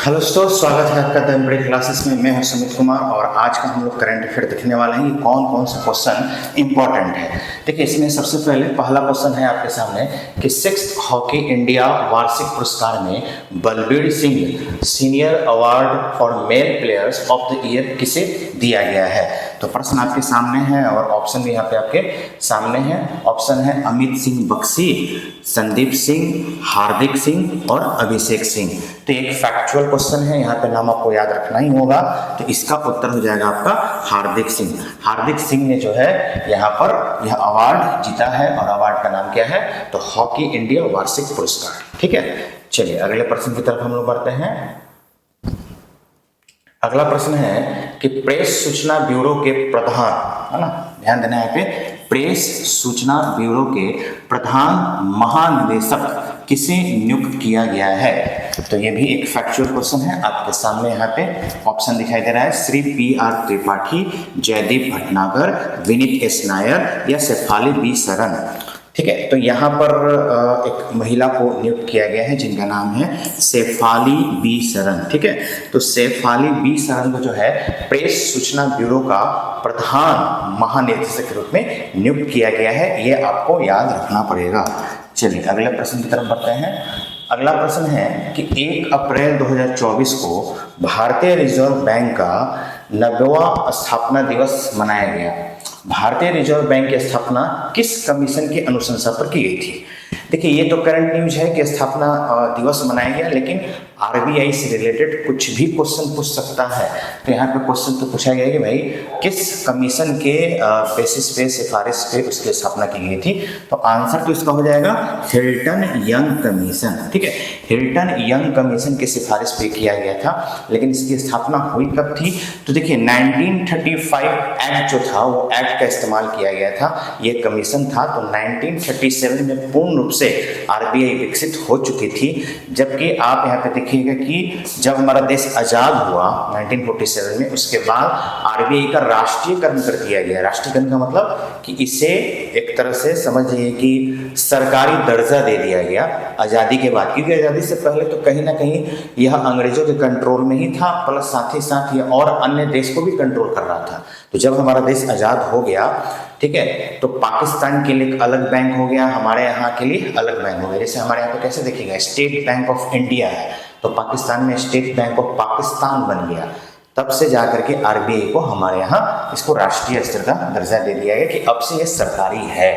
Hello दोस्तों, स्वागत है आपका द बड़ी क्लासेस में। मैं हूं सुमित कुमार और आज का हम लोग करंट अफेयर देखने वाले हैं कि कौन कौन सा क्वेश्चन इंपॉर्टेंट है। देखिए, इसमें सबसे पहले पहला क्वेश्चन है आपके सामने कि 6th हॉकी इंडिया वार्षिक पुरस्कार में Balbir Singh senior award for male players of the year किसे दिया गया है। तो प्रश्न आपके सामने है और ऑप्शन भी यहाँ पे आपके सामने है। ऑप्शन है अमित सिंह बख्शी, संदीप सिंह, हार्दिक सिंह और अभिषेक सिंह। तो एक फैक्चुअल क्वेश्चन है, यहाँ पे नाम आपको याद रखना ही होगा। तो इसका उत्तर हो जाएगा आपका हार्दिक सिंह। हार्दिक सिंह ने जो है यहाँ पर यह अवार्ड जीता है और अवार्ड का नाम क्या है, तो हॉकी इंडिया वार्षिक पुरस्कार। ठीक है, चलिए अगले प्रश्न की तरफ हम लोग बढ़ते हैं। अगला प्रश्न है कि प्रेस सूचना ब्यूरो के प्रधान, है ना, ध्यान देना है पे, प्रेस सूचना ब्यूरो के प्रधान महानिदेशक किसे नियुक्त किया गया है। तो ये भी एक फैक्चुअल क्वेश्चन है आपके सामने। यहाँ पे ऑप्शन दिखाई दे रहा है श्री PR त्रिपाठी, जयदीप भटनागर, विनीत S नायर या शेफाली B शरण। ठीक है, तो यहाँ पर एक महिला को नियुक्त किया गया है जिनका नाम है शेफाली B शरण। ठीक है, तो शेफाली B शरण को जो है प्रेस सूचना ब्यूरो का प्रधान महानिदेशक के रूप में नियुक्त किया गया है, ये आपको याद रखना पड़ेगा। चलिए अगले प्रश्न की तरफ बढ़ते हैं। अगला प्रश्न है कि 1 अप्रैल 2024 को भारतीय रिजर्व बैंक का 90वां स्थापना दिवस मनाया गया। भारतीय रिजर्व बैंक की स्थापना किस कमीशन की अनुशंसा पर की गई थी। देखिए, ये तो करंट न्यूज है कि स्थापना दिवस मनाया गया, लेकिन RBI से रिलेटेड कुछ भी क्वेश्चन पूछ सकता है। तो यहाँ पे क्वेश्चन तो पूछा गया कि भाई किस कमीशन के बेसिस पे, सिफारिश पे उसकी स्थापना की गई थी। तो आंसर तो इसका हो जाएगा हिल्टन यंग कमीशन। ठीक है, हिल्टन यंग कमीशन की सिफारिश पे किया गया था, लेकिन इसकी स्थापना हुई कब थी। तो देखिए 1935 एक्ट जो था वो एक्ट का इस्तेमाल किया गया था, ये कमीशन था। तो 1937 में पूर्ण रूप से RBI विकसित हो चुकी थी। जबकि आप यहाँ पे देखिएगा कि जब हमारा देश आजाद हुआ 1947 में, उसके बाद RBI का राष्ट्रीयकरण कर दिया गया। राष्ट्रीयकरण का मतलब कि इसे एक तरह से समझिए कि सरकारी दर्जा दे दिया गया आज़ादी के बाद, क्योंकि आज़ादी से पहले तो कहीं ना कहीं यह अंग्रेजों के कंट्रोल में ही था, प्लस साथ ही साथ यह और अन्य देश को भी कंट्रोल कर रहा था। तो जब हमारा देश आज़ाद हो गया, ठीक है, तो पाकिस्तान के लिए एक अलग बैंक हो गया, हमारे यहाँ के लिए अलग बैंक हो गया। जैसे हमारे यहाँ पे कैसे देखिएगा, स्टेट बैंक ऑफ इंडिया है, तो पाकिस्तान में स्टेट बैंक ऑफ पाकिस्तान बन गया। तब से जाकर के RBI को हमारे यहाँ इसको राष्ट्रीय स्तर का दर्जा दे दिया गया कि अब से ये सरकारी है।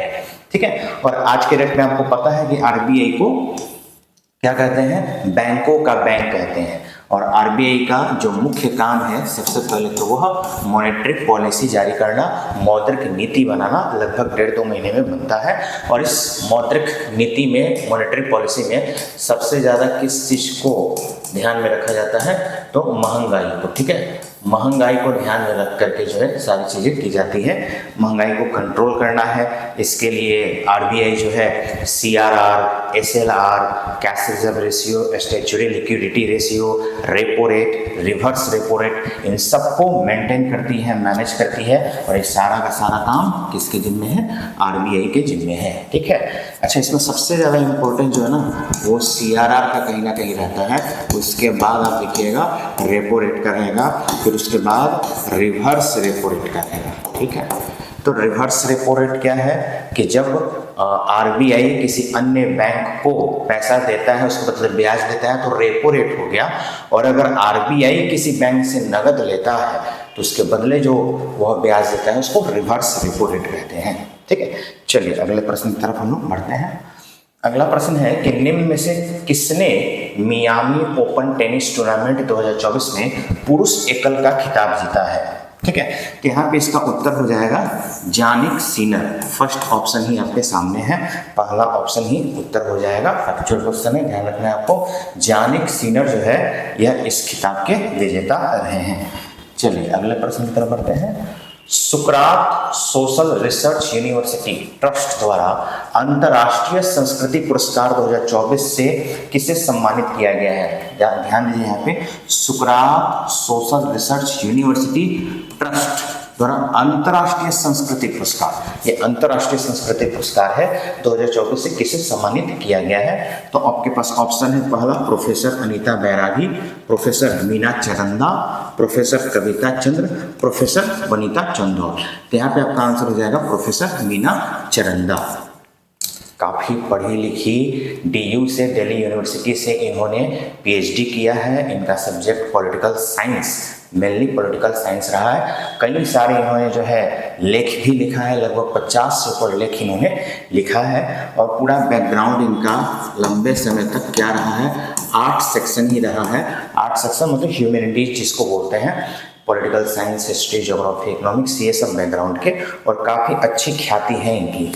ठीक है, और आज के डेट में आपको पता है कि RBI को क्या कहते हैं, बैंकों का बैंक कहते हैं। और RBI का जो मुख्य काम है, सबसे पहले तो वह मॉनेटरी पॉलिसी जारी करना, मौद्रिक नीति बनाना, लगभग 1.5-2 महीने में बनता है। और इस मौद्रिक नीति में, मॉनेटरी पॉलिसी में सबसे ज़्यादा किस चीज़ को ध्यान में रखा जाता है, तो महंगाई को। ठीक है, महंगाई को ध्यान में रख करके जो है सारी चीज़ें की जाती है। महंगाई को कंट्रोल करना है, इसके लिए RBI जो है CRR, SLR, cash reserve ratio, statutory liquidity ratio, repo rate, reverse repo rate, इन सबको मेंटेन करती है, मैनेज करती है। और ये सारा का सारा काम किसके जिम्मे है, RBI के जिम्मे है। ठीक है, अच्छा, इसमें सबसे ज़्यादा इम्पोर्टेंट जो है ना, वो CRR का कहीं ना कहीं रहता है। उसके बाद आप देखिएगा रेपो रेट का रहेगा, फिर उसके बाद रिवर्स रेपो रेट का रहेगा। ठीक है, तो रिवर्स रेपो रेट क्या है कि जब RBI किसी अन्य बैंक को पैसा देता है, उसको मतलब ब्याज देता है, तो रेपो रेट हो गया। और अगर RBI किसी बैंक से नगद लेता है तो उसके बदले जो वह ब्याज देता है उसको रिवर्स रेपो रेट कहते हैं। ठीक है, चलिए अगले प्रश्न की तरफ हम लोग बढ़ते हैं। अगला प्रश्न है कि निम्न में से किसने मियामी ओपन टेनिस टूर्नामेंट 2024 में पुरुष एकल का खिताब जीता है। ठीक है, तो यहाँ पे इसका उत्तर हो जाएगा जानिक सिनर। फर्स्ट ऑप्शन ही आपके सामने है, पहला ऑप्शन ही उत्तर हो जाएगा। फैक्चुअल क्वेश्चन है, ध्यान रखना है आपको। जानिक सिनर जो है यह इस खिताब के विजेता रहे हैं। चलिए अगले प्रश्न की तरफ बढ़ते हैं। सुकरात सोशल रिसर्च यूनिवर्सिटी ट्रस्ट द्वारा अंतर्राष्ट्रीय संस्कृति पुरस्कार 2024 से किसे सम्मानित किया गया है। ध्यान दीजिए यहाँ पे, सुकरात सोशल रिसर्च यूनिवर्सिटी ट्रस्ट द्वारा अंतर्राष्ट्रीय संस्कृति पुरस्कार, ये अंतर्राष्ट्रीय संस्कृति पुरस्कार है 2024 से किसे सम्मानित किया गया है? तो आपके पास ऑप्शन है, पहला प्रोफेसर अनीता बैरागी, प्रोफेसर मीना चरंदा, प्रोफेसर कविता चंद्र, प्रोफेसर वनीता चंदौर। तो यहाँ पे आपका आंसर हो जाएगा प्रोफेसर मीना चरंदा। काफ़ी पढ़ी लिखी, डीयू से, दिल्ली यूनिवर्सिटी से इन्होंने पीएचडी किया है। इनका subject political science, mainly political science रहा है। कई सारे इन्होंने जो है लेख भी लिखा है, लगभग 50 से ऊपर लेख इन्होंने लिखा है। और पूरा बैकग्राउंड इनका लंबे समय तक क्या रहा है? 8 सेक्शन ही रहा है। 8 सेक्शन मतलब ह्यूमैनिटीज जिसको बोलते हैं, political science, history, geography, economics, ये सब बैकग्राउंड के, और काफ़ी अच्छी ख्याति है इनकी।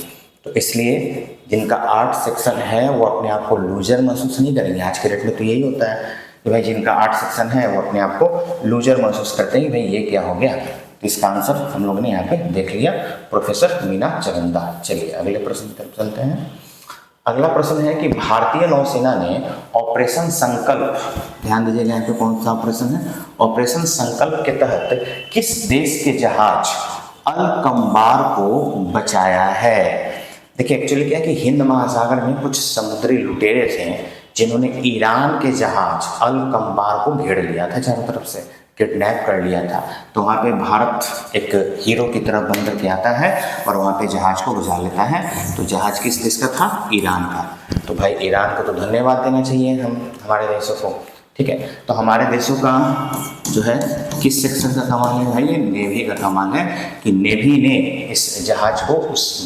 तो इसलिए जिनका 8 सेक्शन है वो अपने आप को लूजर महसूस नहीं करेंगे। आज के डेट में तो यही होता है कि भाई जिनका 8 सेक्शन है वो अपने आप को लूजर महसूस करते हैं कि भाई ये क्या हो गया। तो इसका आंसर हम लोगों ने यहाँ पे देख लिया, प्रोफेसर मीना चरंदा। चलिए अगले प्रश्न की तरफ चलते हैं। अगला प्रश्न है कि भारतीय नौसेना ने ऑपरेशन संकल्प, ध्यान दीजिएगा यहाँ पे कौन सा ऑपरेशन है? ऑपरेशन संकल्प के तहत किस देश के जहाज अल-कंबार को बचाया है? देखिए एक्चुअली क्या है कि हिंद महासागर में कुछ समुद्री लुटेरे थे जिन्होंने ईरान के जहाज अल-कंबार को घेर लिया था, चारों तरफ से किडनैप कर लिया था। तो वहाँ पे भारत एक हीरो की तरह बन करके आता है और वहाँ पे जहाज को बुझा लेता है। तो जहाज किस देश का था? ईरान का। तो भाई ईरान को तो धन्यवाद देना चाहिए हम, हमारे देशों को, ठीक है। तो हमारे देशों का जो है किस सेक्शन का कमाल है भाई? ये नेवी का कमाल है कि नेवी ने इस जहाज को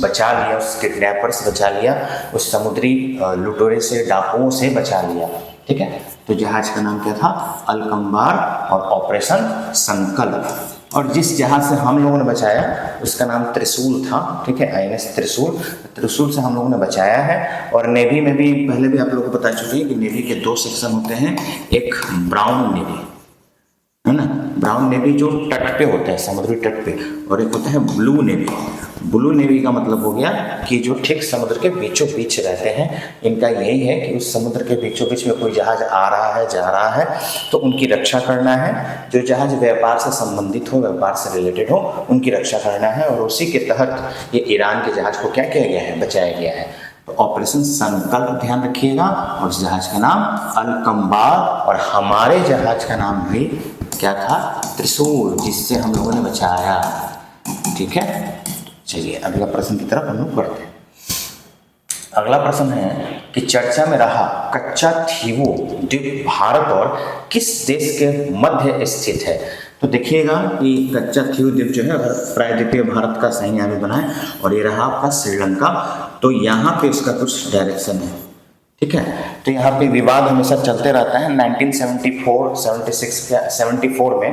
बचा लिया, उस किडनैपर से बचा लिया, उस समुद्री लुटेरे से, डाकुओं से बचा लिया, ठीक है। तो जहाज का नाम क्या था? अल-कंबार, और ऑपरेशन संकल्प। और जिस जहाज से हम लोगों ने बचाया उसका नाम त्रिशूल था, ठीक है, INS त्रिशूल। त्रिशूल से हम लोगों ने बचाया है। और नेवी में भी पहले भी आप लोगों को बता चुके हैं कि नेवी के 2 सेक्शन होते हैं, एक ब्राउन नेवी है ना, ब्राउन नेवी जो तट पे होता है, समुद्री तट पे, और एक होता है ब्लू नेवी। ब्लू नेवी का मतलब हो गया कि जो ठीक समुद्र के बीचों बीच रहते हैं। इनका यही है कि उस समुद्र के बीचों बीच में कोई जहाज आ रहा है, जा रहा है, तो उनकी रक्षा करना है। जो जहाज व्यापार से संबंधित हो, व्यापार से रिलेटेड हो, उनकी रक्षा करना है। और उसी के तहत ये ईरान के जहाज को क्या किया गया है? बचाया गया है। तो ऑपरेशन संकल्प ध्यान रखिएगा। और उस जहाज का नाम अल-कंबार, और हमारे जहाज का नाम भी क्या था? त्रिशूल, जिससे हम लोगों ने बचाया, ठीक है। चलिए अगला प्रश्न की तरफ हम लोग बढ़ते हैं। अगला प्रश्न है कि चर्चा में रहा कच्चा थीवू द्वीप भारत और किस देश के मध्य स्थित है? तो देखिएगा कि कच्चा थीवू द्वीप जो है अगर प्रायद्वीपीय भारत का सही यहाँ पे बना है, और ये रहा आपका श्रीलंका। तो यहाँ पे इसका कुछ डायरेक्शन है, ठीक है। तो यहाँ पे विवाद हमेशा चलते रहता है। 1974, 76 या 74 में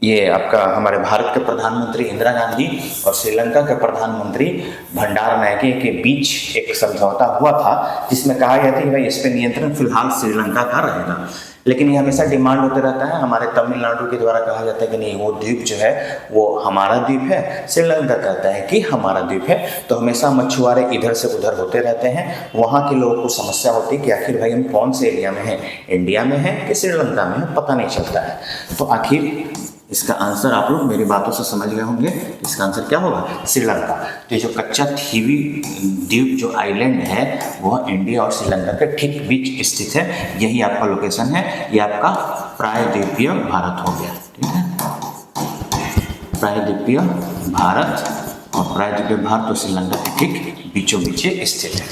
ये आपका हमारे भारत के प्रधानमंत्री इंदिरा गांधी और श्रीलंका के प्रधानमंत्री भंडार नायके के बीच एक समझौता हुआ था, जिसमें कहा गया था कि भाई इस पे नियंत्रण फिलहाल श्रीलंका का रहेगा। लेकिन ये हमेशा डिमांड होते रहता है, हमारे तमिलनाडु के द्वारा कहा जाता है कि नहीं, वो द्वीप जो है वो हमारा द्वीप है, श्रीलंका कहता है कि हमारा द्वीप है। तो हमेशा मछुआरे इधर से उधर होते रहते हैं। वहाँ के लोगों को समस्या होती है कि आखिर भाई हम कौन से एरिया में हैं, इंडिया में है कि श्रीलंका में है, पता नहीं चलता है। तो आखिर इसका आंसर आप लोग मेरी बातों से समझ गए होंगे। इसका आंसर क्या होगा? श्रीलंका। तो ये जो कच्चा थीवी द्वीप जो आइलैंड है वह इंडिया और श्रीलंका के ठीक बीच स्थित है। यही आपका लोकेशन है। ये आपका प्रायद्वीपीय भारत हो गया, ठीक है। प्रायद्वीपीय भारत, और प्रायद्वीपीय भारत और श्रीलंका के ठीक बीचों बीच स्थित है।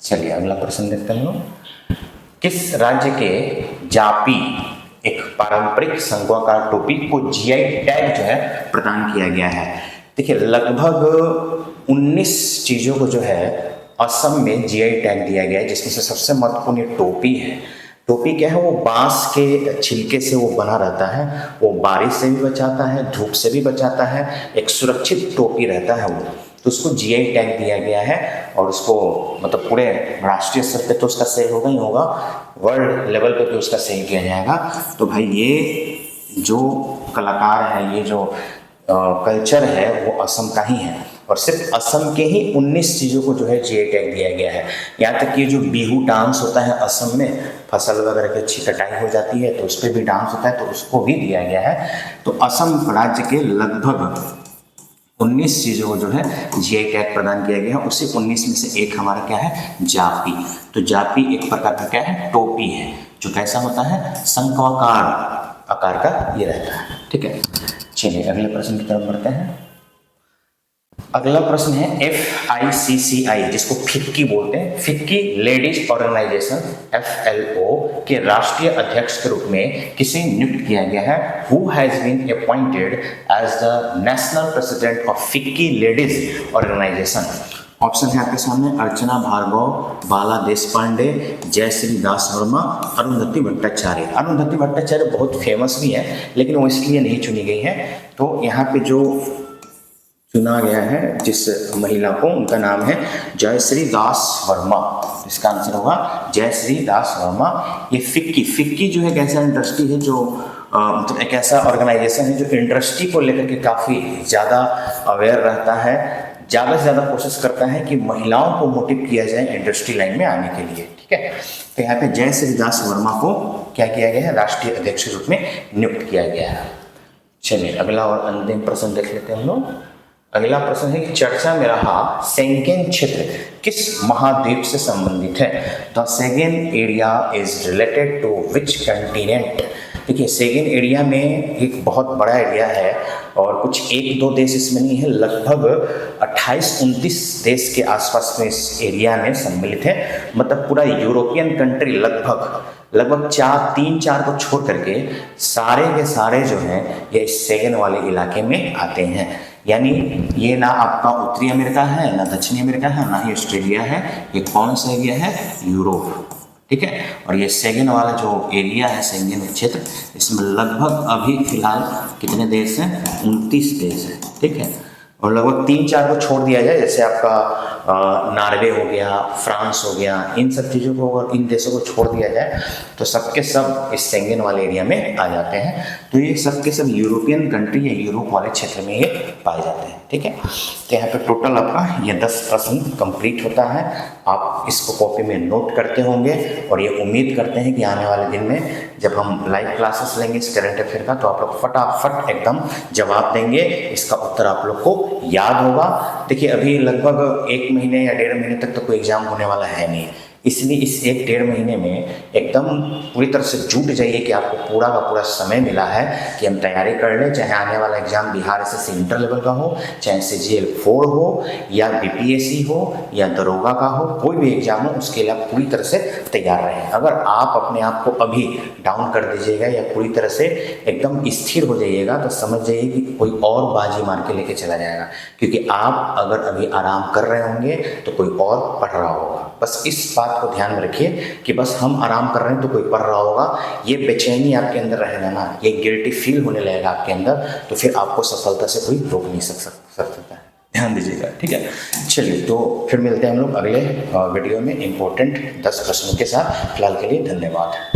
चलिए अगला प्रश्न देखते हैं हम लोग। किस राज्य के जापी एक पारंपरिक शंक्वाकार टोपी को जीआई टैग जो है प्रदान किया गया है? देखिए लगभग 19 चीज़ों को जो है असम में जीआई टैग दिया गया है, जिसमें से सबसे महत्वपूर्ण ये टोपी है। टोपी क्या है? वो बांस के छिलके से वो बना रहता है, वो बारिश से भी बचाता है, धूप से भी बचाता है, एक सुरक्षित टोपी रहता है वो। तो उसको जीआई टैग दिया गया है, और उसको मतलब पूरे राष्ट्रीय स्तर पे तो उसका सेल होगा ही होगा, वर्ल्ड लेवल पे भी उसका सेल किया जाएगा। तो भाई ये जो कलाकार है, ये जो कल्चर है वो असम का ही है और सिर्फ असम के ही 19 चीज़ों को जो है जीआई टैग दिया गया है। यहाँ तक कि जो बिहू डांस होता है असम में, फसल वगैरह की अच्छी कटाई हो जाती है तो उस पर भी डांस होता है तो उसको भी दिया गया है। तो असम राज्य के लगभग 19 चीज़ों को जो है जीआई टैग प्रदान किया गया है। उसी 19 में से एक हमारा क्या है, जापी। तो जापी एक प्रकार का क्या है, टोपी है, जो कैसा होता है, शंक्वाकार आकार का ये रहता है। ठीक है, चलिए अगले प्रश्न की तरफ बढ़ते हैं। अगला प्रश्न है FICCI, जिसको फिक्की बोलते हैं, फिक्की लेडीज ऑर्गेनाइजेशन FLO के राष्ट्रीय अध्यक्ष के रूप में किसे नियुक्त किया गया है? Who has been appointed as the national president of FICCI ladies organisation? Option है आपके सामने, अर्चना भार्गव, बाला देशपांडे, जयश्री दास वर्मा, अरुंधति भट्टाचार्य। अरुंधति भट्टाचार्य बहुत फेमस भी है लेकिन वो इसलिए नहीं चुनी गई है। तो यहाँ पे जो चुना गया है जिस महिला को, उनका नाम है जयश्री दास वर्मा। इसका आंसर होगा जयश्री दास वर्मा। ये फिक्की जो है एक ऐसा इंडस्ट्री है जो मतलब एक ऐसा ऑर्गेनाइजेशन है जो इंडस्ट्री को लेकर के काफ़ी ज़्यादा अवेयर रहता है, ज़्यादा से ज़्यादा कोशिश करता है कि महिलाओं को मोटिव किया जाए इंडस्ट्री लाइन में आने के लिए। ठीक है, तो यहाँ पे जयश्री दास वर्मा को क्या किया गया है, राष्ट्रीय अध्यक्ष के रूप में नियुक्त किया गया है। चलिए अगला और अंतिम प्रश्न देख लेते हैं हम लोग। अगला प्रश्न है कि चर्चा में रहा शेंगेन क्षेत्र किस महाद्वीप से संबंधित है? The Schengen area is related to which continent? देखिए शेंगेन एरिया में एक बहुत बड़ा एरिया है और कुछ एक दो देश इसमें नहीं है, लगभग 28-29 देश के आसपास में इस एरिया में सम्मिलित है। मतलब पूरा यूरोपियन कंट्री लगभग 3-4 को छोड़ करके सारे के सारे जो हैं ये शेंगेन वाले इलाके में आते हैं। यानी ये ना आपका उत्तरी अमेरिका है, ना दक्षिणी अमेरिका है, ना ही ऑस्ट्रेलिया है, ये कौन सा एरिया है, यूरोप। ठीक है, और ये शेंगेन वाला जो एरिया है, शेंगेन क्षेत्र, इसमें लगभग अभी फिलहाल कितने देश हैं, 29 देश हैं। ठीक है, और लगभग 3-4 को छोड़ दिया जाए, जैसे आपका नॉर्वे हो गया, फ्रांस हो गया, इन सब चीज़ों को अगर इन देशों को छोड़ दिया जाए तो सबके सब इस शेंगेन वाले एरिया में आ जाते हैं। तो ये सबके सब यूरोपियन कंट्री या यूरोप वाले क्षेत्र में ये पाए जाते हैं। ठीक है, तो यहाँ पे टोटल आपका ये 10 प्रश्न कंप्लीट होता है। आप इसको कॉपी में नोट करते होंगे और ये उम्मीद करते हैं कि आने वाले दिन में जब हम लाइव क्लासेस लेंगे इस करंट अफेयर का तो आप लोग फटाफट एकदम जवाब देंगे, इसका उत्तर आप लोग को याद होगा। देखिए अभी लगभग 1 महीने या 1.5 महीने तक तो कोई एग्जाम होने वाला है नहीं, इसलिए इस 1-1.5 महीने में एकदम पूरी तरह से जुट जाइए कि आपको पूरा का पूरा समय मिला है कि हम तैयारी कर लें। चाहे आने वाला exam Bihar SSC inter level का हो, चाहे CGL 4 हो या BPSC हो या दरोगा का हो, कोई भी एग्जाम हो उसके लिए आप पूरी तरह से तैयार रहें। अगर आप अपने आप को अभी डाउन कर दीजिएगा या पूरी तरह से एकदम स्थिर हो जाइएगा तो समझ जाइए कि कोई और बाजी मार के लेके चला जाएगा, क्योंकि आप अगर अभी आराम कर रहे होंगे तो कोई और पढ़ रहा होगा। बस इस बात को ध्यान में रखिए कि बस हम आराम कर रहे हैं तो कोई पढ़ रहा होगा, ये बेचैनी आपके अंदर रहेगा ना, ये गिल्टी फील होने लगेगा आपके अंदर, तो फिर आपको सफलता से कोई रोक नहीं सकता है। ध्यान दीजिएगा। ठीक है, चलिए तो फिर मिलते हैं हम लोग अगले वीडियो में इंपॉर्टेंट 10 प्रश्नों के साथ। फिलहाल के लिए धन्यवाद।